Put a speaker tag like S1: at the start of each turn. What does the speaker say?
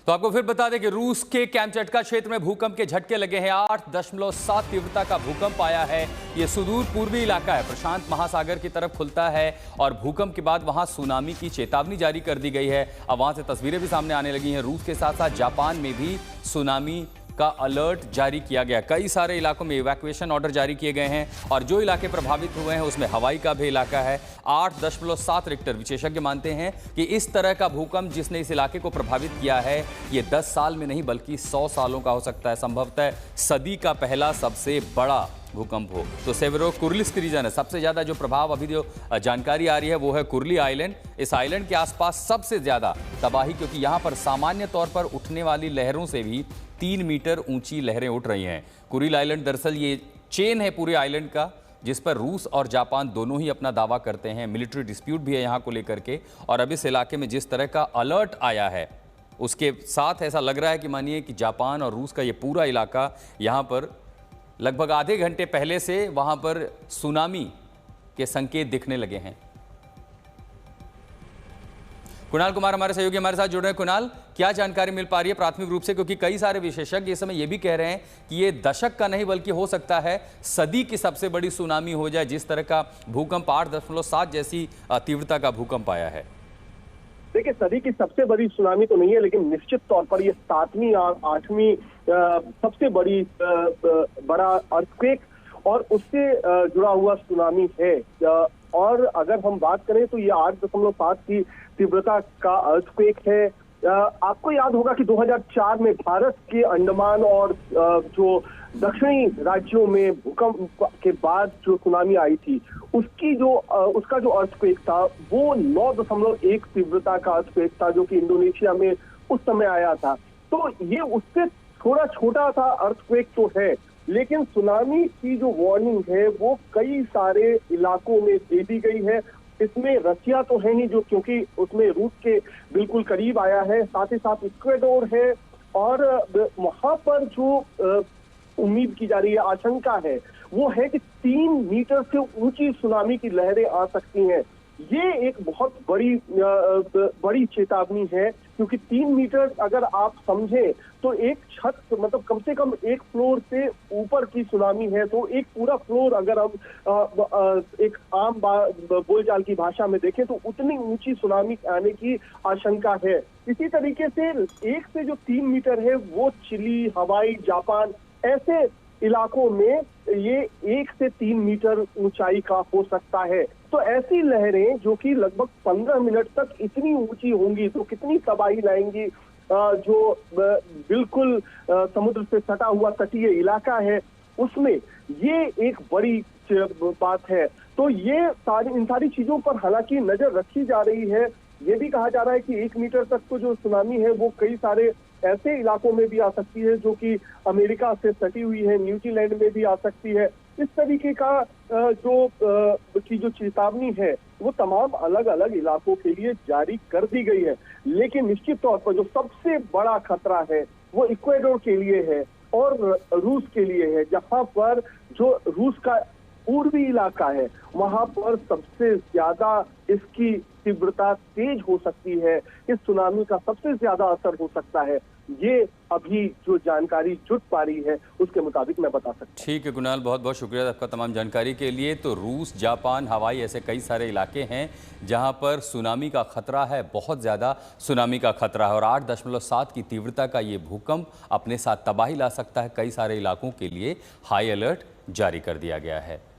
S1: तो आपको फिर बता दें कि रूस के कैमचटका क्षेत्र में भूकंप के झटके लगे हैं। 8.7 तीव्रता का भूकंप आया है। ये सुदूर पूर्वी इलाका है, प्रशांत महासागर की तरफ खुलता है और भूकंप के बाद वहां सुनामी की चेतावनी जारी कर दी गई है। अब वहां से तस्वीरें भी सामने आने लगी हैं। रूस के साथ साथ जापान में भी सुनामी का अलर्ट जारी किया गया। कई सारे इलाकों में इवैक्यूएशन ऑर्डर जारी किए गए हैं और जो इलाके प्रभावित हुए हैं उसमें हवाई का भी इलाका है। 8.7 रिक्टर। विशेषज्ञ मानते हैं कि इस तरह का भूकंप जिसने इस इलाके को प्रभावित किया है ये 10 साल में नहीं बल्कि 100 सालों का हो सकता है। संभवतः सदी का पहला सबसे बड़ा भूकंप हो। तो सेवेरो कुर्लिस्क रीजन है, सबसे ज्यादा जो प्रभाव अभी जो जानकारी आ रही है वो है कुर्ली आइलैंड। इस आइलैंड के आसपास सबसे ज्यादा तबाही, क्योंकि यहां पर सामान्य तौर पर उठने वाली लहरों से भी 3 मीटर ऊंची लहरें उठ रही हैं। कुरिल आइलैंड दरअसल ये चेन है पूरे आइलैंड का, जिस पर रूस और जापान दोनों ही अपना दावा करते हैं। मिलिट्री डिस्प्यूट भी है यहां को लेकर के। और अब इस इलाके में जिस तरह का अलर्ट आया है उसके साथ ऐसा लग रहा है कि मानिए कि जापान और रूस का ये पूरा इलाका, यहां पर लगभग आधे घंटे पहले से वहां पर सुनामी के संकेत दिखने लगे हैं। कुणाल कुमार हमारे सहयोगी हमारे साथ जुड़ रहे हैं। कुणाल, क्या जानकारी मिल पा रही है प्राथमिक रूप से, क्योंकि कई सारे विशेषज्ञ इस समय यह भी कह रहे हैं कि ये दशक का नहीं बल्कि हो सकता है सदी की सबसे बड़ी सुनामी हो जाए, जिस तरह का भूकंप 8.7 जैसी तीव्रता का भूकंप आया है।
S2: देखिए, सदी की सबसे बड़ी सुनामी तो नहीं है, लेकिन निश्चित तौर पर ये 7वीं और 8वीं सबसे बड़ा अर्थक्वेक और उससे जुड़ा हुआ सुनामी है। और अगर हम बात करें तो ये 8.7 की तीव्रता का अर्थक्वेक है। आपको याद होगा कि 2004 में भारत के अंडमान और जो दक्षिणी राज्यों में भूकंप के बाद जो सुनामी आई थी उसका जो अर्थक्वेक था वो 9.1 तीव्रता का अर्थक्वेक था, जो कि इंडोनेशिया में उस समय आया था। तो ये उससे थोड़ा छोटा सा अर्थक्वेक तो है, लेकिन सुनामी की जो वार्निंग है वो कई सारे इलाकों में दे दी गई है। इसमें रसिया तो है ही, जो क्योंकि उसमें रूस के बिल्कुल करीब आया है, साथ ही साथ इक्वेडोर है और वहां पर जो उम्मीद की जा रही है, आशंका है, वो है कि 3 मीटर से ऊंची सुनामी की लहरें आ सकती हैं। ये एक बहुत बड़ी चेतावनी है, क्योंकि 3 मीटर अगर आप समझें तो एक छत, मतलब कम से कम एक फ्लोर से ऊपर की सुनामी है। तो एक पूरा फ्लोर अगर हम एक आम बोलचाल की भाषा में देखें तो उतनी ऊंची सुनामी आने की आशंका है। इसी तरीके से 1 से जो 3 मीटर है वो चिली, हवाई, जापान ऐसे इलाकों में ये 1 से 3 मीटर ऊंचाई का हो सकता है। तो ऐसी लहरें जो कि लगभग 15 मिनट तक इतनी ऊंची होंगी तो कितनी तबाही लाएंगी। जो बिल्कुल समुद्र से सटा हुआ तटीय इलाका है उसमें ये एक बड़ी बात है। तो ये इन सारी चीजों पर हालांकि नजर रखी जा रही है। ये भी कहा जा रहा है कि 1 मीटर तक तो जो सुनामी है वो कई सारे ऐसे इलाकों में भी आ सकती है जो कि अमेरिका से सटी हुई है, न्यूजीलैंड में भी आ सकती है। इस तरीके का जो चेतावनी है वो तमाम अलग अलग इलाकों के लिए जारी कर दी गई है। लेकिन निश्चित तौर पर जो सबसे बड़ा खतरा है वो इक्वेडोर के लिए है और रूस के लिए है, जहां पर जो रूस का पूर्वी इलाका है वहां पर सबसे ज्यादा इसकी तीव्रता तेज हो सकती है। इस सुनामी का सबसे ज्यादा असर हो सकता है। ये अभी जो जानकारी जुट पा रही है उसके मुताबिक मैं बता सकता हूं।
S1: ठीक है कुणाल, बहुत बहुत शुक्रिया आपका तमाम जानकारी के लिए। तो रूस, जापान, हवाई ऐसे कई सारे इलाके हैं जहां पर सुनामी का खतरा है, बहुत ज़्यादा सुनामी का खतरा है। और 8.7 की तीव्रता का ये भूकंप अपने साथ तबाही ला सकता है। कई सारे इलाकों के लिए हाई अलर्ट जारी कर दिया गया है।